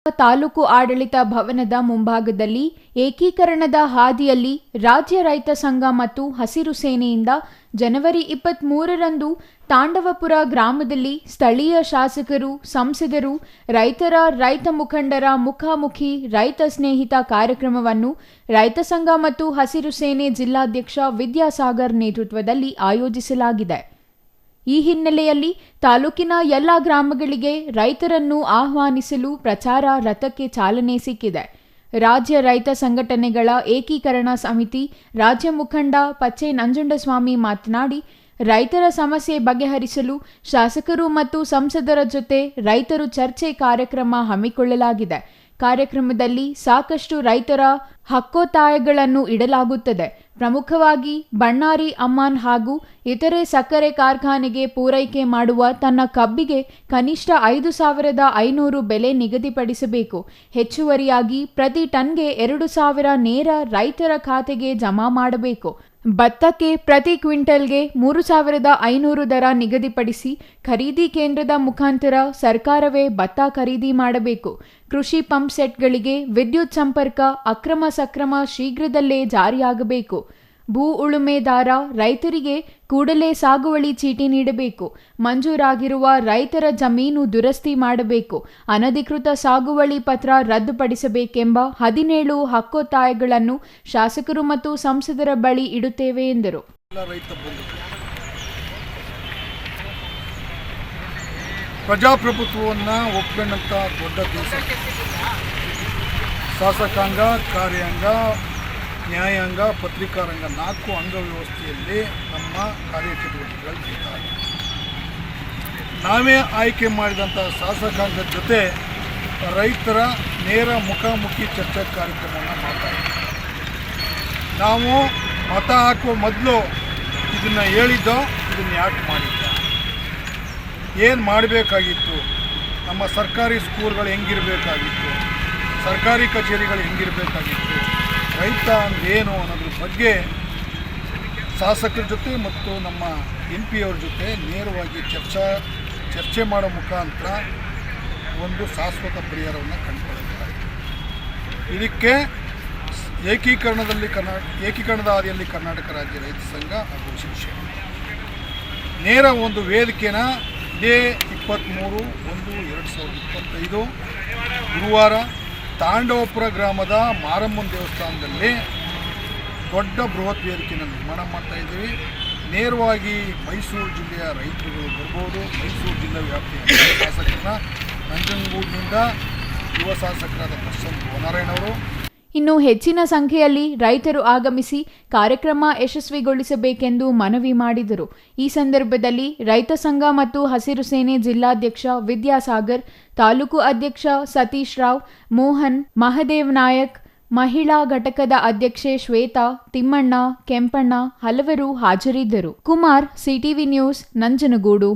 ತಾಲೂಕು ಆಡಳಿತ ಭವನದ ಮುಂಭಾಗದಲ್ಲಿ ಏಕೀಕರಣದ ಹಾದಿಯಲ್ಲಿ ರಾಜ್ಯ ರೈತ ಸಂಘ ಮತ್ತು ಹಸಿರು ಸೇನೆಯಿಂದ ಜನವರಿ 23ರಂದು ತಾಂಡವಪುರ ಗ್ರಾಮದಲ್ಲಿ ಸ್ಥಳೀಯ ಶಾಸಕರು, ಸಂಸದರು, ರೈತ ಮುಖಂಡರ ಮುಖಾಮುಖಿ ರೈತ ಸ್ನೇಹಿತ ಕಾರ್ಯಕ್ರಮವನ್ನು ರೈತ ಸಂಘ ಮತ್ತು ಹಸಿರು ಸೇನೆ ಜಿಲ್ಲಾಧ್ಯಕ್ಷ ವಿದ್ಯಾಸಾಗರ್ ನೇತೃತ್ವದಲ್ಲಿ ಆಯೋಜಿಸಲಾಗಿದೆ. ಈ ಹಿನ್ನೆಲೆಯಲ್ಲಿ ತಾಲೂಕಿನ ಎಲ್ಲ ಗ್ರಾಮಗಳಿಗೆ ರೈತರನ್ನು ಆಹ್ವಾನಿಸಲು ಪ್ರಚಾರ ರಥಕ್ಕೆ ಚಾಲನೆ ಸಿಕ್ಕಿದೆ. ರಾಜ್ಯ ರೈತ ಸಂಘಟನೆಗಳ ಏಕೀಕರಣ ಸಮಿತಿ ರಾಜ್ಯ ಮುಖಂಡ ಪಚ್ಚೆ ನಂಜುಂಡಸ್ವಾಮಿ ಮಾತನಾಡಿ, ರೈತರ ಸಮಸ್ಯೆ ಬಗೆಹರಿಸಲು ಶಾಸಕರು ಮತ್ತು ಸಂಸದರ ಜೊತೆ ರೈತರು ಚರ್ಚೆ ಕಾರ್ಯಕ್ರಮ ಹಮ್ಮಿಕೊಳ್ಳಲಾಗಿದೆ. ಕಾರ್ಯಕ್ರಮದಲ್ಲಿ ಸಾಕಷ್ಟು ರೈತರ ಹಕ್ಕೊತ್ತಾಯಗಳನ್ನು ಇಡಲಾಗುತ್ತದೆ. ಪ್ರಮುಖವಾಗಿ ಬಣ್ಣಾರಿ ಅಮ್ಮಾನ್ ಹಾಗೂ ಇತರೆ ಸಕ್ಕರೆ ಕಾರ್ಖಾನೆಗೆ ಪೂರೈಕೆ ಮಾಡುವ ತನ್ನ ಕಬ್ಬಿಗೆ ಕನಿಷ್ಠ 5,500 ಬೆಲೆ ನಿಗದಿಪಡಿಸಬೇಕು. ಹೆಚ್ಚುವರಿಯಾಗಿ ಪ್ರತಿ ಟನ್ಗೆ 2,000 ನೇರ ರೈತರ ಖಾತೆಗೆ ಜಮಾ ಮಾಡಬೇಕು. ಭತ್ತಕ್ಕೆ ಪ್ರತಿ ಕ್ವಿಂಟಲ್ಗೆ 3,500 ದರ ನಿಗದಿಪಡಿಸಿ ಖರೀದಿ ಕೇಂದ್ರದ ಮುಖಾಂತರ ಸರ್ಕಾರವೇ ಭತ್ತ ಖರೀದಿ ಮಾಡಬೇಕು. ಕೃಷಿ ಪಂಪ್ ಸೆಟ್ಗಳಿಗೆ ವಿದ್ಯುತ್ ಸಂಪರ್ಕ ಅಕ್ರಮ ಸಕ್ರಮ ಶೀಘ್ರದಲ್ಲೇ ಜಾರಿಯಾಗಬೇಕು. ಭೂ ಉಳುಮೆದಾರ ರೈತರಿಗೆ ಕೂಡಲೇ ಸಾಗುವಳಿ ಚೀಟಿ ನೀಡಬೇಕು. ಮಂಜೂರಾಗಿರುವ ರೈತರ ಜಮೀನು ದುರಸ್ತಿ ಮಾಡಬೇಕು. ಅನಧಿಕೃತ ಸಾಗುವಳಿ ಪತ್ರ ರದ್ದುಪಡಿಸಬೇಕೆಂಬ 17 ಹಕ್ಕೊತ್ತಾಯಗಳನ್ನು ಶಾಸಕರು ಮತ್ತು ಸಂಸದರ ಬಳಿ ಇಡುತ್ತೇವೆ ಎಂದರು. ಪ್ರಜಾಪ್ರಭುತ್ವವನ್ನು ಒಪ್ಪಿಕೊಂಡಂಥ ದೊಡ್ಡ ದೇಶ. ಶಾಸಕಾಂಗ, ಕಾರ್ಯಾಂಗ, ನ್ಯಾಯಾಂಗ, ಪತ್ರಿಕಾರಂಗ 4 ಅಂಗವ್ಯವಸ್ಥೆಯಲ್ಲಿ ನಮ್ಮ ಕಾರ್ಯಚಟುವಟಿಕೆಗಳು ಇದ್ದಾವೆ. ನಾವೇ ಆಯ್ಕೆ ಮಾಡಿದಂಥ ಶಾಸಕಾಂಗದ ಜೊತೆ ರೈತರ ನೇರ ಮುಖಾಮುಖಿ ಚರ್ಚಾ ಕಾರ್ಯಕ್ರಮವನ್ನು ಮಾಡ್ತಾಯಿದ್ದೀವಿ. ನಾವು ಮತ ಹಾಕುವ ಮೊದಲು ಇದನ್ನು ಹೇಳಿದ್ದೋ, ಇದನ್ನು ಯಾಕೆ ಮಾಡಿದ್ದ, ಏನು ಮಾಡಬೇಕಾಗಿತ್ತು, ನಮ್ಮ ಸರ್ಕಾರಿ ಸ್ಕೂಲ್ಗಳು ಹೆಂಗಿರಬೇಕಾಗಿತ್ತು, ಸರ್ಕಾರಿ ಕಚೇರಿಗಳು ಹೆಂಗಿರಬೇಕಾಗಿತ್ತು, ರೈತ ಅಂದೇನು ಅನ್ನೋದ್ರ ಬಗ್ಗೆ ಶಾಸಕರ ಜೊತೆ ಮತ್ತು ನಮ್ಮ MP ಅವ್ರ ಜೊತೆ ನೇರವಾಗಿ ಚರ್ಚೆ ಮಾಡೋ ಮುಖಾಂತರ ಒಂದು ಶಾಶ್ವತ ಪರಿಹಾರವನ್ನು ಕಂಡುಕೊಳ್ಳುತ್ತಾರೆ. ಇದಕ್ಕೆ ಏಕೀಕರಣದ ಹಾದಿಯಲ್ಲಿ ಕರ್ನಾಟಕ ರಾಜ್ಯ ರೈತ ಸಂಘ ಹಾಗೂ ಶಿಕ್ಷೆ ನೇರ ಒಂದು ವೇದಿಕೆನ ಇದೇ 23/1/2025 ಗುರುವಾರ ತಾಂಡವಪುರ ಗ್ರಾಮದ ಮಾರಮ್ಮನ ದೇವಸ್ಥಾನದಲ್ಲಿ ದೊಡ್ಡ ಬೃಹತ್ ವೇದಿಕೆಯನ್ನು ನಿರ್ಮಾಣ ಮಾಡ್ತಾ ಇದ್ದೀವಿ. ನೇರವಾಗಿ ಮೈಸೂರು ಜಿಲ್ಲೆಯ ರೈತರುಗಳು ಬರ್ಬೋದು. ಮೈಸೂರು ಜಿಲ್ಲೆ ವ್ಯಾಪ್ತಿಯ ಶಾಸಕರನ್ನ ನಂಜನಗೂಡಿನಿಂದ ಯುವ ಶಾಸಕರಾದ ಪ್ರಸನ್ನ ಗೋನಾರಾಯಣವರು, ಇನ್ನು ಹೆಚ್ಚಿನ ಸಂಖ್ಯೆಯಲ್ಲಿ ರೈತರು ಆಗಮಿಸಿ ಕಾರ್ಯಕ್ರಮ ಯಶಸ್ವಿಗೊಳಿಸಬೇಕೆಂದು ಮನವಿ ಮಾಡಿದರು. ಈ ಸಂದರ್ಭದಲ್ಲಿ ರೈತ ಸಂಘ ಮತ್ತು ಹಸಿರು ಸೇನೆ ಜಿಲ್ಲಾಧ್ಯಕ್ಷ ವಿದ್ಯಾಸಾಗರ್, ತಾಲೂಕು ಅಧ್ಯಕ್ಷ ಸತೀಶ್ ರಾವ್, ಮೋಹನ್, ಮಹದೇವ್ ನಾಯಕ್, ಮಹಿಳಾ ಘಟಕದ ಅಧ್ಯಕ್ಷೆ ಶ್ವೇತಾ, ತಿಮ್ಮಣ್ಣ, ಕೆಂಪಣ್ಣ ಹಲವರು ಹಾಜರಿದ್ದರು. Kumar, CTV news, Nanjangud.